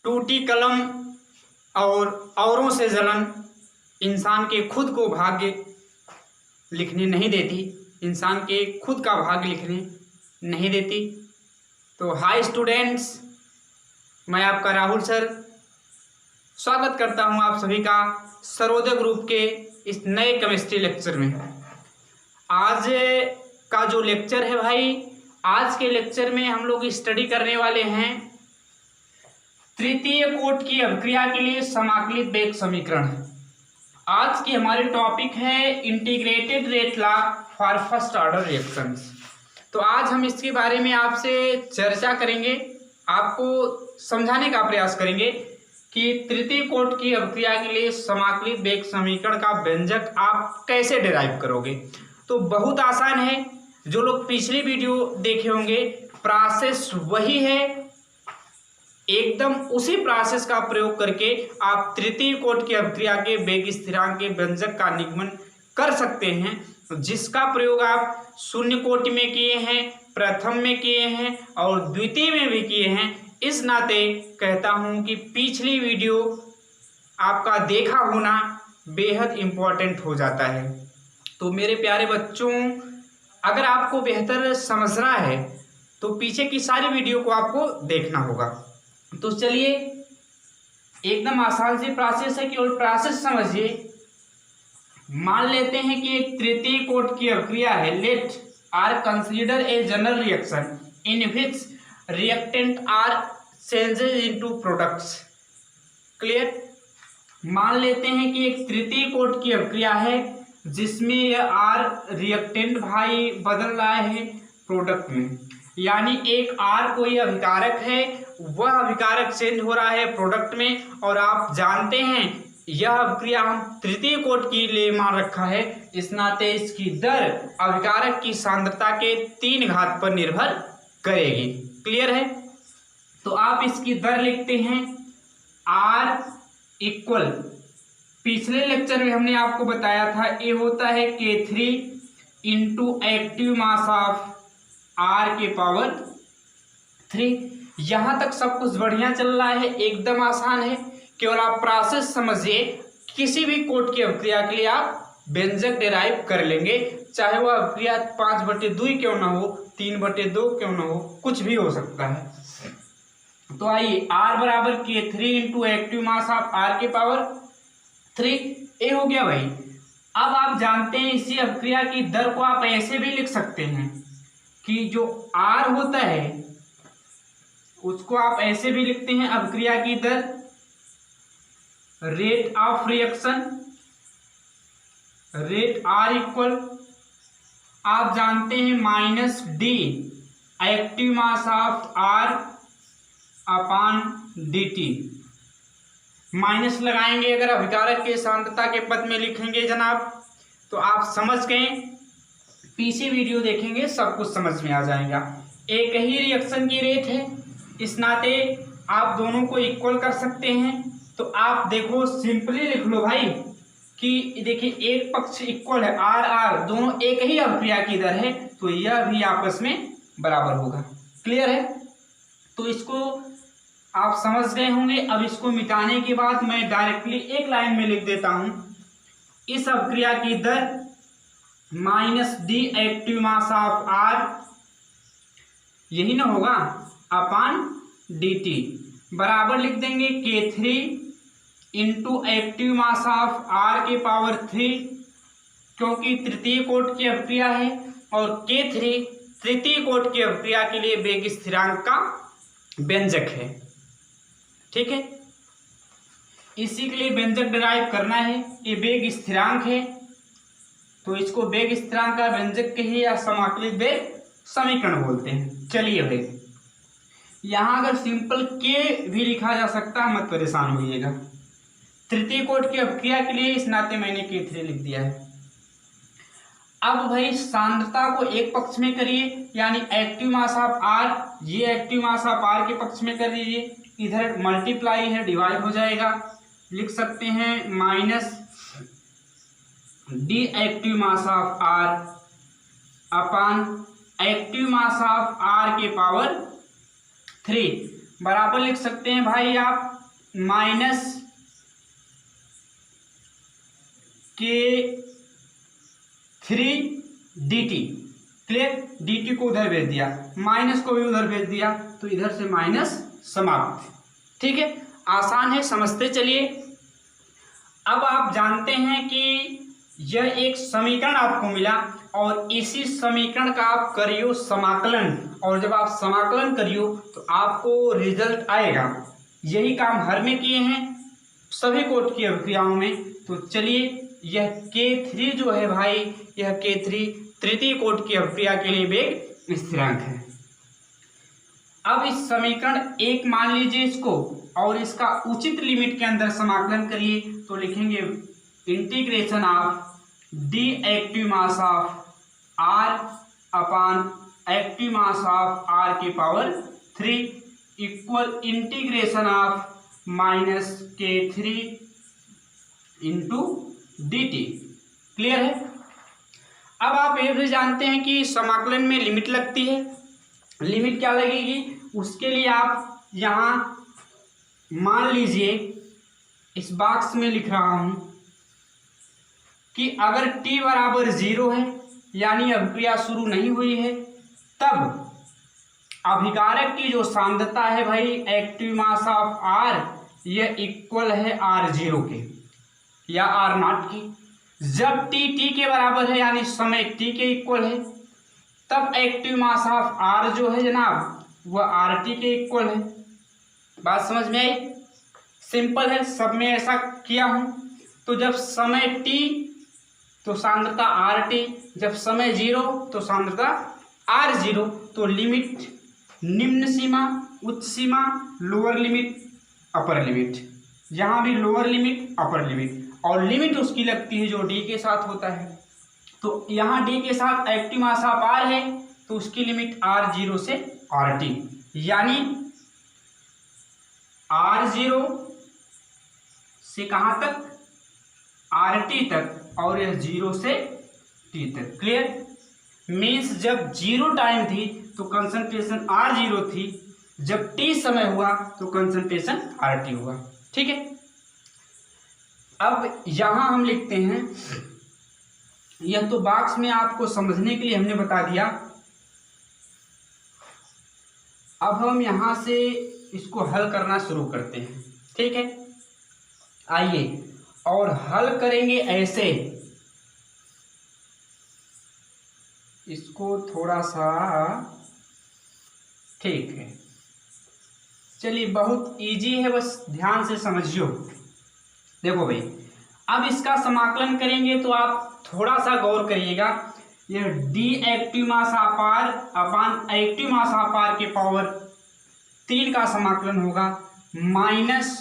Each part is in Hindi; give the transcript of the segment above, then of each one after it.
टूटी कलम और औरों से जलन इंसान के खुद को भाग्य लिखने नहीं देती, इंसान के खुद का भाग्य लिखने नहीं देती। तो हाय स्टूडेंट्स, मैं आपका राहुल सर स्वागत करता हूं आप सभी का सर्वोदय ग्रुप के इस नए केमिस्ट्री लेक्चर में। आज का जो लेक्चर है भाई, आज के लेक्चर में हम लोग स्टडी करने वाले हैं तृतीय कोटि की अभिक्रिया के लिए समाकलित वेग समीकरण। आज की हमारी टॉपिक है integrated rate law for first order reactions. तो आज हम इसके बारे में आपसे चर्चा करेंगे, आपको समझाने का प्रयास करेंगे कि तृतीय कोटि की अभिक्रिया के लिए समाकलित वेग समीकरण का व्यंजक आप कैसे डिराइव करोगे। तो बहुत आसान है, जो लोग पिछली वीडियो देखे होंगे प्रोसेस वही है, एकदम उसी प्रोसेस का प्रयोग करके आप तृतीय कोटि की अभिक्रिया के वेग स्थिरांक के व्यंजक का निगमन कर सकते हैं, जिसका प्रयोग आप शून्य कोटि में किए हैं, प्रथम में किए हैं और द्वितीय में भी किए हैं। इस नाते कहता हूं कि पिछली वीडियो आपका देखा होना बेहद इम्पोर्टेंट हो जाता है। तो मेरे प्यारे बच्चों, अगर आपको बेहतर समझना है तो पीछे की सारी वीडियो को आपको देखना होगा। तो चलिए, एकदम आसान सी प्रोसेस है, केवल प्रोसेस समझिए। मान लेते हैं कि एक तृतीय कोटि की अभिक्रिया है। Let are consider a general reaction in which reactant are changes into products. Clear? मान लेते हैं कि एक तृतीय कोटि की अभिक्रिया है जिसमें यह आर रिएक्टेंट भाई बदल रहा है प्रोडक्ट में, यानी एक आर कोई अभिकारक है, वह अभिकारक चेंज हो रहा है प्रोडक्ट में। और आप जानते हैं यह अभिक्रिया हम तृतीय कोटि के लिए मान रखा है, इस नाते इसकी दर अभिकारक की सांद्रता के 3 घात पर निर्भर करेगी। क्लियर है? तो आप इसकी दर लिखते हैं आर इक्वल, पिछले लेक्चर में हमने आपको बताया था ये होता है K3 into active mass of R के पावर 3। यहां तक सब कुछ बढ़िया चल रहा है, एकदम आसान है, केवल आप प्रोसेस समझिए। किसी भी कोटि की अभिक्रिया के लिए आप व्यंजक डिराइव कर लेंगे, चाहे वह अभिक्रिया 5/2 क्यों ना हो, 3/2 क्यों ना हो, कुछ भी हो सकता है। तो आइए, R बराबर K3 into active mass of R के पावर 3, ये हो गया भाई। अब आप जानते हैं इसी अभिक्रिया की दर को आप ऐसे भी लिख सकते हैं कि जो R होता है उसको आप ऐसे भी लिखते हैं अभिक्रिया की दर rate of reaction, rate R equal आप जानते हैं minus d active mass of R upon dt। माइनस लगाएंगे अगर अभिकारक के सांद्रता के पद में लिखेंगे जनाब, तो आप समझ गए, पीछे वीडियो देखेंगे सब कुछ समझ में आ जाएगा। एक ही रिएक्शन की रेट है, इस नाते आप दोनों को इक्वल कर सकते हैं। तो आप देखो, सिंपली लिख लो भाई कि देखिए एक पक्ष इक्वल है, आर आर दोनों एक ही अभिक्रिया की दर है, तो यह भी आपस में बराबर होगा। क्लियर है? तो इसको आप समझ गए होंगे। अब इसको मिटाने के बाद मैं डायरेक्टली एक लाइन में लिख देता हूं, इस अभिक्रिया की दर minus d active mass of R, यही ना होगा, अपॉन dt बराबर लिख देंगे K3 into active mass of R के पावर 3, क्योंकि तृतीय कोटि की अभिक्रिया है और K3 तृतीय कोटि की अभिक्रिया के लिए वेग स्थिरांक का व्यंजक है। ठीक है, इसी के लिए व्यंजक डिराइव करना है। ये वेग स्थिरांक है, तो इसको वेग स्थिरांक का व्यंजक कहिए या समाकलित वेग समीकरण बोलते हैं। चलिए भाई, यहां अगर सिंपल के भी लिखा जा सकता है, मत परेशान होइएगा। तृतीय कोटि की अभिक्रिया के लिए इस नाते मैंने K3 लिख दिया है। अब भाई सांद्रता को एक पक्ष में करिए, यानी एक्टिव मास ऑफ R, ये एक्टिव मास ऑफ R के पक्ष में कर दीजिए, इधर मल्टीप्लाई है, डिवाइड हो जाएगा, लिख सकते हैं minus d active mass of R upon active mass of R के पावर 3 बराबर लिख सकते हैं भाई आप minus K3 dt। Clear, dt को उधर भेज दिया, माइनस को भी उधर भेज दिया, तो इधर से माइनस समाप्त। ठीक है, आसान है, समझते चलिए। अब आप जानते हैं कि यह एक समीकरण आपको मिला और इसी समीकरण का आप करियो समाकलन, और जब आप समाकलन करियो तो आपको रिजल्ट आएगा। यही काम हर में किए हैं सभी कोट की अभिक्रियाओं में। तो चलिए, यह K3 जो है भाई, यह K3 तृतीय कोट की अभिक्रिया के लिए वेग स्थिरांक है। अब इस समीकरण एक मान लीजिए इसको, और इसका उचित लिमिट के अंदर समाकलन करिए, तो लिखेंगे integration of D active mass of r upon active mass of r की power 3 equal integration of minus K3 into dt। Clear है। अब आप ये भी जानते हैं कि समाकलन में लिमिट लगती है। लिमिट क्या लगेगी, उसके लिए आप यहाँ मान लीजिए इस बॉक्स में लिख रहा हूं कि अगर t बराबर 0 है, यानी अभिक्रिया शुरू नहीं हुई है, तब अभिकारक की जो सांद्रता है भाई एक्टिव मास ऑफ r, यह इक्वल है r0 के या r0 की। जब t के बराबर है, यानी समय t के इक्वल है, तब एक्टिव मास ऑफ r जो है जनाब वह rt के इक्वल है। बात समझ में आई? सिंपल है, सब में ऐसा किया हूं। तो जब समय t तो सांद्रता rt, जब समय 0 तो सांद्रता r0। तो लिमिट निम्न सीमा, उच्च सीमा, लोअर लिमिट, अपर लिमिट, यहाँ भी लोअर लिमिट, अपर लिमिट, और लिमिट उसकी लगती है जो d के साथ होता है। तो यहाँ d के साथ एक्टिव मास ऑफ r है, तो उसकी लिमिट r0 से rt, यानी r0 से कहाँ तक, rt तक, और यह 0 से t तक। क्लियर, मीन्स जब 0 टाइम थी तो कंसंट्रेशन r0 थी, जब t समय हुआ तो कंसंट्रेशन rt हुआ। ठीक है, अब यहां हम लिखते हैं, यह तो बॉक्स में आपको समझने के लिए हमने बता दिया। अब हम यहां से इसको हल करना शुरू करते हैं। ठीक है, आइए, और हल करेंगे ऐसे, इसको थोड़ा सा, ठीक है, चलिए, बहुत इजी है, बस ध्यान से समझियो। देखो भाई, अब इसका समाकलन करेंगे तो आप थोड़ा सा गौर करिएगा। यह D active mass of r upon active mass of r के पावर 3 का समाकलन होगा, minus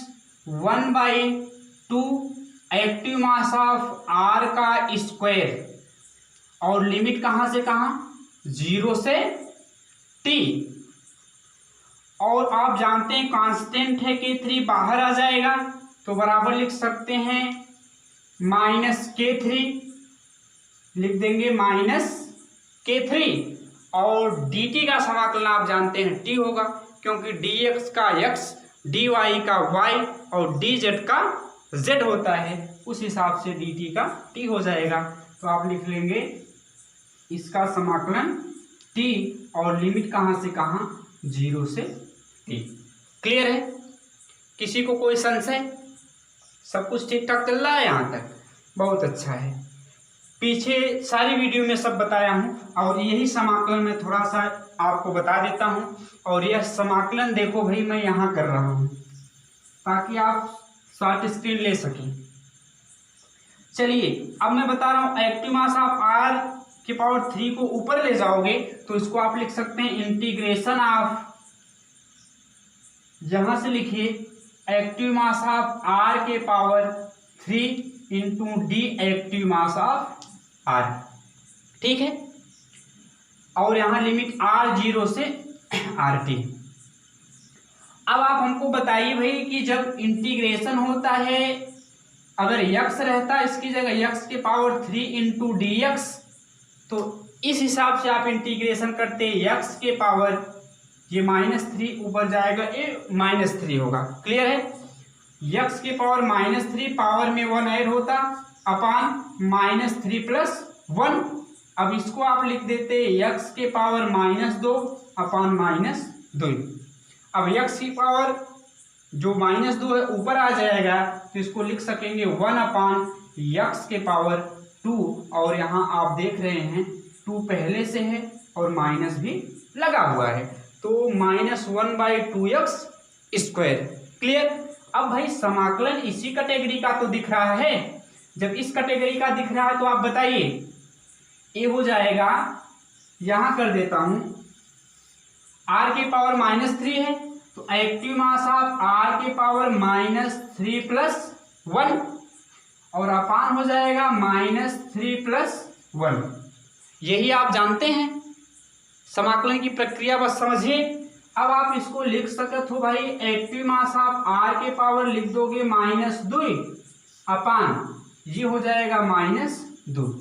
1/2 active mass of r का स्क्वायर, और लिमिट कहाँ से कहाँ, 0 से t। और आप जानते हैं कांस्टेंट है K3, बाहर आ जाएगा तो बराबर लिख सकते हैं माइनस K3, लिख देंगे माइनस K3, और dt का समाकलन आप जानते हैं t होगा, क्योंकि dx का x, dy का y और dz का z होता है, उस हिसाब से dt का t हो जाएगा। तो आप लिख लेंगे इसका समाकलन t, और लिमिट कहाँ से कहाँ, 0 से t। क्लियर है, किसी को कोई संशय? सब कुछ ठीक ठाक चल रहा है यहाँ तक? बहुत अच्छा है। पीछे सारी वीडियो में सब बताया हूँ, और यही समाकलन मैं थोड़ा सा आपको बता देता हूँ। और यह समाकलन देखो भाई, मैं यहाँ कर रहा हूँ ताकि आप शॉर्ट स्क्रीन ले सकें। चलिए, अब मैं बता रहा हूँ, एक्टिव मास ऑफ r के पावर 3 को ऊपर ले जाओगे तो इसको आप लिख सकते हैं इंटीग्रेशन ऑफ, यहां से लिखिए एक्टिव मास ऑफ r के power 3 into D active mass of r। ठीक है, और यहाँ लिमिट r0 से rt। अब आप हमको बताइए भाई कि जब इंटीग्रेशन होता है, अगर x रहता इसकी जगह x के पावर 3 इंटू dx, तो इस हिसाब से आप इंटीग्रेशन करते हैं, x के पावर ये -3 ऊपर जाएगा, ये -3 होगा। क्लियर है, यक्स के पावर -3 पावर में 1 ऐड होता अपान -3 + 1। अब इसको आप लिख देते यक्स के पावर -2 अपान -2। अब यक्स की पावर जो -2 है ऊपर आ जाएगा तो इसको लिख सकेंगे 1 अपान यक्स के पावर 2। और यहाँ आप देख रहे हैं 2 पहले से है और माइनस भी लगा हुआ है, तो -1/2x²। क्लियर। अब भाई समाकलन इसी कैटेगरी का तो दिख रहा है। जब इस कैटेगरी का दिख रहा है तो आप बताइए, ये हो जाएगा, यहां कर देता हूं, r के पावर -3 है तो एक्टिव मास ऑफ r के पावर -3 + 1 और अपान हो जाएगा -3 + 1। यही आप जानते हैं समाकलन की प्रक्रिया, बस समझिए। अब आप इसको लिख सकते हो भाई, एक्टिव मास ऑफ r के पावर लिख दोगे -2 अपान ये हो जाएगा -2।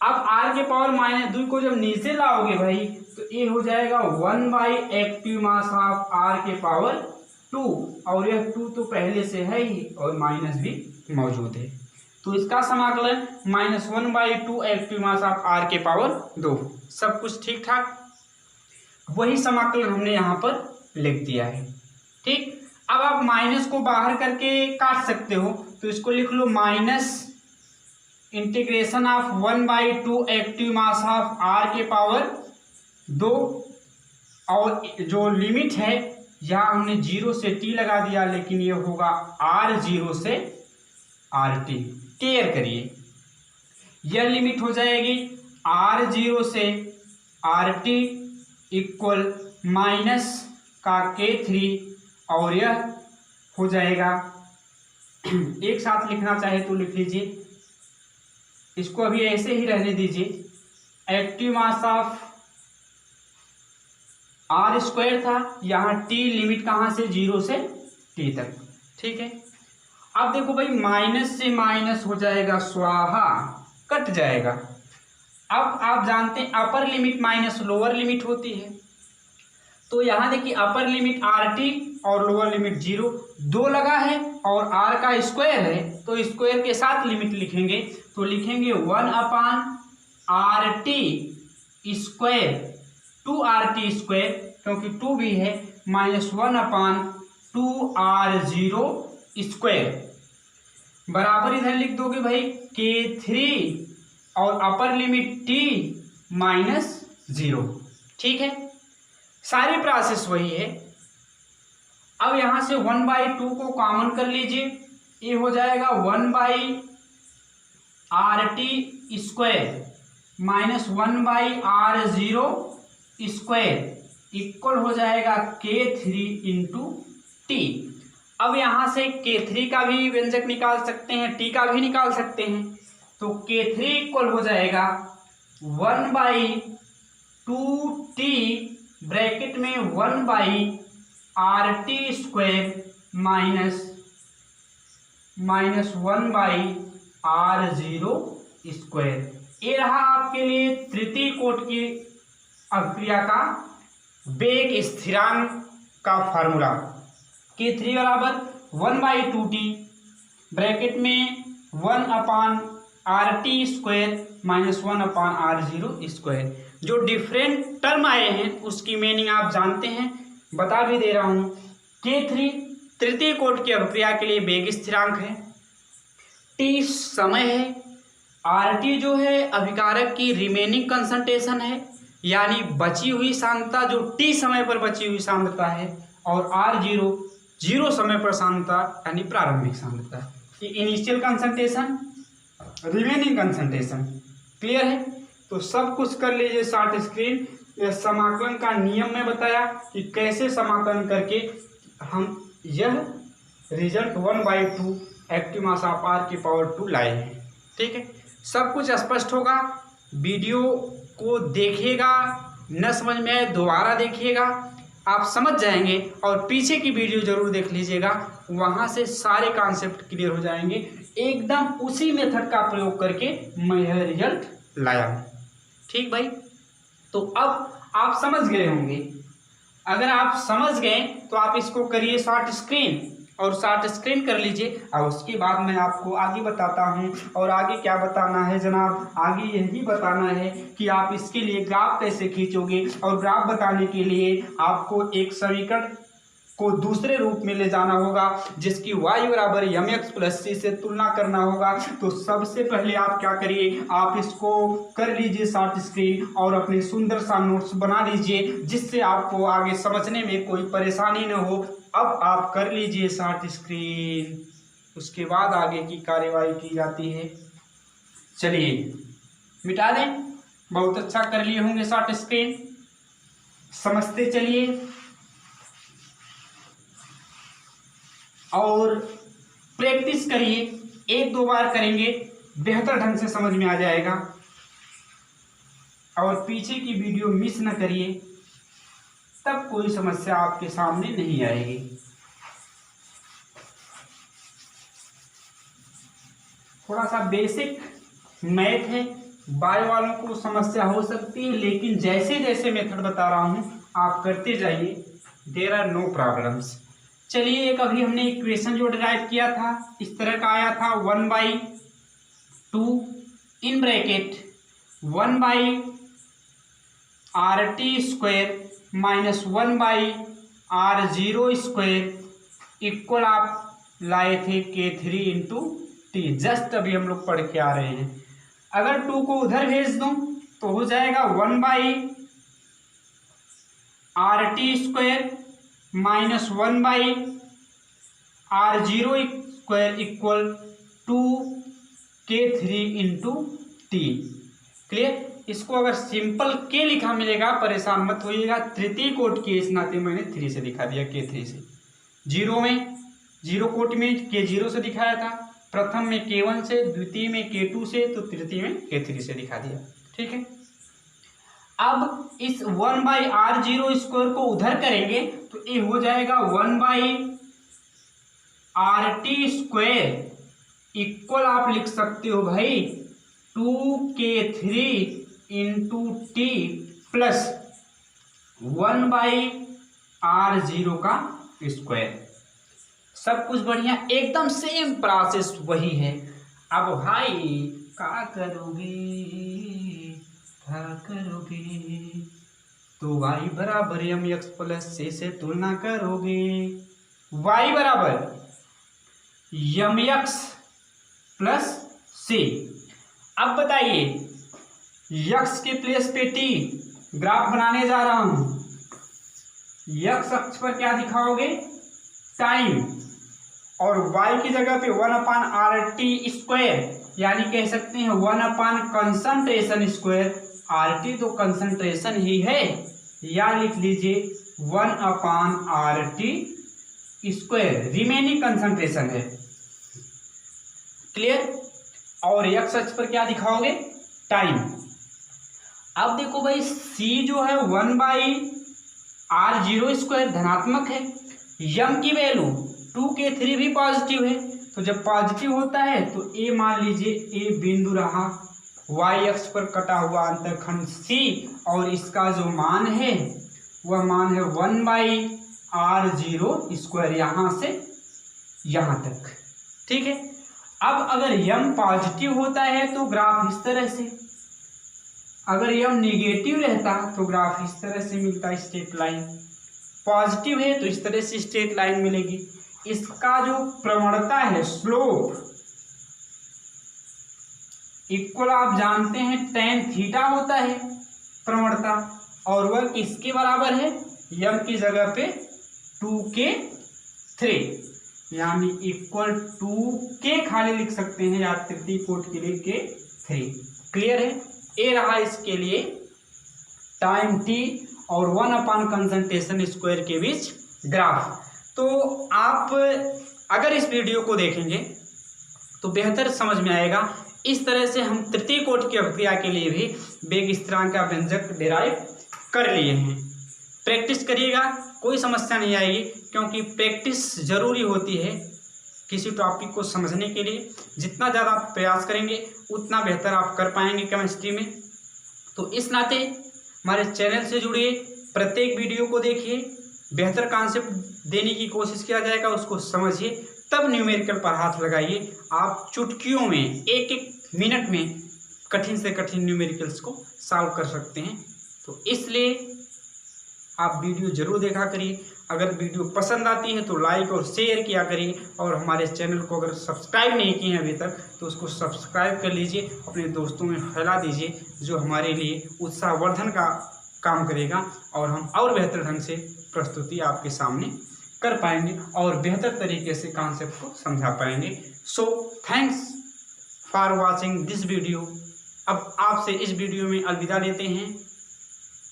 अब r के पावर -2 को जब नीचे लाओगे भाई तो ये हो जाएगा 1/एक्टिव मास ऑफ r के पावर 2 और यह 2 तो पहले से है ही और माइनस भी मौजूद है, तो इसका समाकलन -1/2 एक्टिव मास ऑफ r के पावर 2। सब कुछ ठीक ठाक, वही समाकलन हमने यहाँ पर लिख दिया है। ठीक। अब आप माइनस को बाहर करके काट सकते हो, तो इसको लिख लो integration of 1/2 active mass of r के पावर 2 और जो लिमिट है यहाँ हमने 0 से t लगा दिया, लेकिन ये होगा r0 से rt। क्लियर करिए, यह लिमिट हो जाएगी r0 से rt इक्वल माइनस का k3 और यह हो जाएगा, एक साथ लिखना चाहे तो लिख लीजिए, इसको अभी ऐसे ही रहने दीजिए। एक्टिव मास ऑफ r² था, यहाँ t लिमिट कहाँ से 0 से t तक। ठीक है। अब देखो भाई माइनस से माइनस हो जाएगा स्वाहा, कट जाएगा। अब आप जानते हैं upper limit minus lower limit होती है, तो यहाँ देखिए अपर लिमिट rt और लोअर लिमिट 0, 2 लगा है और r का स्क्वायर है तो स्क्वायर के साथ लिमिट लिखेंगे, तो लिखेंगे 1 अपान rt स्क्वायर 2rt² क्योंकि 2 भी है -1 अपान 2r0² बराबर इधर लिख दोगे भाई k3 और अपर लिमिट t -0। ठीक है, सारी प्रोसेस वही है। अब यहां से 1/2 को कॉमन कर लीजिए, ये हो जाएगा 1/rt² -1/r0² इक्वल हो जाएगा k3 × t। अब यहां से k3 का भी व्यंजक निकाल सकते हैं, t का भी निकाल सकते हैं, तो k3 इक्वल हो जाएगा 1/2t ब्रैकेट में 1/rt² -1/r0²। ये रहा आपके लिए तृतीय कोटि की अभिक्रिया का वेग स्थिरांक का फार्मूला। k3 बराबर 1/2t ब्रैकेट में 1/rt² -1/r0²। जो डिफरेंट टर्म आए हैं उसकी मीनिंग आप जानते हैं, बता भी दे रहा हूं। k3 तृतीय कोटि की अभिक्रिया के लिए वेग स्थिरांक है, t समय है, rt जो है अभिकारक की रिमेनिंग कंसंट्रेशन है यानी बची हुई सांद्रता जो t समय पर बची हुई सांद्रता है, और r0 0 समय पर सांद्रता यानी प्रारंभिक सांद्रता। ये initial concentration, remaining concentration. Clear है, तो सब कुछ कर लीजिए शॉर्ट स्क्रीन। यह समाकलन का नियम में बताया कि कैसे समाकलन करके हम यह result 1/2 active mass of r की पावर 2 लाए हैं। ठीक है, सब कुछ स्पष्ट होगा। वीडियो को देखिएगा, न समझ में आए दोबारा देखिएगा, आप समझ जाएंगे, और पीछे की वीडियो जरूर देख लीजिएगा, वहाँ से सारे कॉन्सेप्ट क्लियर हो जाएंगे। एकदम उसी मेथड का प्रयोग करके मैं यह रिजल्ट लाया हूँ। ठीक भाई, तो अब आप समझ गए होंगे। अगर आप समझ गए तो आप इसको करिए शॉर्ट स्क्रीन, और शॉर्ट स्क्रीन कर लीजिए। और उसके बाद मैं आपको आगे बताता हूँ। और आगे क्या बताना है जनाब, आगे यही बताना है कि आप इसके लिए ग्राफ कैसे खींचोगे। और ग्राफ बताने के लिए आपको एक समीकरण को दूसरे रूप में ले जाना होगा जिसकी y बराबर एम एक्स प्लस सी से तुलना करना होगा। तो सबसे पहले आप क्या करिए, आप इसको कर लीजिए शॉर्ट स्क्रीन और अपने सुंदर सा नोट्स बना लीजिए जिससे आपको आगे समझने में कोई परेशानी न हो। अब आप कर लीजिए शॉर्ट स्क्रीन, उसके बाद आगे की कार्यवाही की जाती है। चलिए मिटा दें। बहुत अच्छा कर लिए होंगे शॉर्ट स्क्रीन, समझते चलिए और प्रैक्टिस करिए। एक दो बार करेंगे बेहतर ढंग से समझ में आ जाएगा। और पीछे की वीडियो मिस न करिए, तब कोई समस्या आपके सामने नहीं आएगी। थोड़ा सा बेसिक मैथ है, बायो वालों को समस्या हो सकती है, लेकिन जैसे जैसे मेथड बता रहा हूं आप करते जाइए, देयर आर नो प्रॉब्लम्स। चलिए एक अभी हमने इक्वेशन जो डिराइव किया था इस तरह का आया था 1/2 in bracket 1/RT² minus 1/R0² equal आप लाए थे K3 इंटू टी। जस्ट अभी हम लोग पढ़ के आ रहे हैं। अगर 2 को उधर भेज दूं तो हो जाएगा 1/RT² minus 1/R0² equal 2K3 into T. Clear. इसको अगर सिंपल के लिखा मिलेगा परेशान मत होइएगा, तृतीय कोट के इस नाते मैंने 3 से दिखा दिया, K3 से। जीरो कोट में K0 से दिखाया था, प्रथम में K1 से, द्वितीय में K2 से, तो तृतीय में K3 से दिखा दिया। ठीक है। अब इस 1/R0² को उधर करेंगे तो ये हो जाएगा 1/RT² इक्वल आप लिख सकते हो भाई 2K3 into T plus 1/R0²। सब कुछ बढ़िया, एकदम सेम प्रोसेस वही है। अब भाई क्या करोगे तो y बराबर एम एक्स प्लस सी से तुलना करोगे। y बराबर एम एक्स प्लस सी। अब बताइए x के प्लेस पे t, ग्राफ बनाने जा रहा हूं। x अक्ष पर क्या दिखाओगे, टाइम, और y की जगह पे 1/RT², यानी कह सकते हैं 1/कंसंट्रेशन²। RT तो कंसंट्रेशन ही है, या लिख लीजिए 1/RT², रिमेनिंग कंसंट्रेशन है। क्लियर। और x अक्ष पर क्या दिखाओगे, टाइम। अब देखो भाई c जो है 1/R0² धनात्मक है, m की वैल्यू 2K3 भी पॉजिटिव है। तो जब पॉजिटिव होता है तो a मान लीजिए a बिंदु रहा, y अक्ष पर कटा हुआ अंतरखंड c, और इसका जो मान है वह मान है 1/R0², यहां से यहां तक। ठीक है। अब अगर m पॉजिटिव होता है तो ग्राफ इस तरह से, अगर m निगेटिव रहता तो ग्राफ इस तरह से मिलता, स्ट्रेट लाइन। पॉजिटिव है तो इस तरह से स्ट्रेट लाइन मिलेगी। इसका जो प्रवणता है, स्लोप, इक्वल आप जानते हैं tan थीटा होता है प्रवणता, और वह किसके बराबर है, m की जगह पे 2K3, यानी इक्वल 2K खाली लिख सकते हैं, या तृतीय कोट के लिए K3। क्लियर है। ए रहा इसके लिए टाइम t और 1/कंसंट्रेशन² के बीच ग्राफ। तो आप अगर इस वीडियो को देखेंगे तो बेहतर समझ में आएगा। इस तरह से हम तृतीय कोट की अभिक्रिया के लिए भी वेग स्थिरांक का व्यंजक डिराइव कर लिए हैं। प्रैक्टिस करिएगा, कोई समस्या नहीं आएगी, क्योंकि प्रैक्टिस जरूरी होती है किसी टॉपिक को समझने के लिए। जितना ज़्यादा आप प्रयास करेंगे उतना बेहतर आप कर पाएंगे केमिस्ट्री में। तो इस नाते हमारे चैनल से जुड़िए, प्रत्येक वीडियो को देखिए, बेहतर कॉन्सेप्ट देने की कोशिश किया जाएगा, उसको समझिए, तब न्यूमेरिकल पर हाथ लगाइए। आप चुटकियों में, एक एक मिनट में कठिन से कठिन न्यूमेरिकल्स को सॉल्व कर सकते हैं। तो इसलिए आप वीडियो जरूर देखा करिए। अगर वीडियो पसंद आती है तो लाइक और शेयर किया करिए, और हमारे चैनल को अगर सब्सक्राइब नहीं किए हैं अभी तक तो उसको सब्सक्राइब कर लीजिए, अपने दोस्तों में फैला दीजिए, जो हमारे लिए उत्साहवर्धन का काम करेगा और हम और बेहतर ढंग से प्रस्तुति आपके सामने कर पाएंगे और बेहतर तरीके से कॉन्सेप्ट को समझा पाएंगे। So thanks for watching this video. अब आपसे इस वीडियो में अलविदा लेते हैं।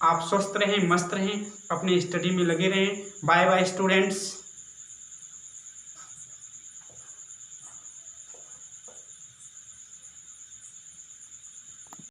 आप स्वस्थ रहें, मस्त रहें, अपने स्टडी में लगे रहें। Bye bye students.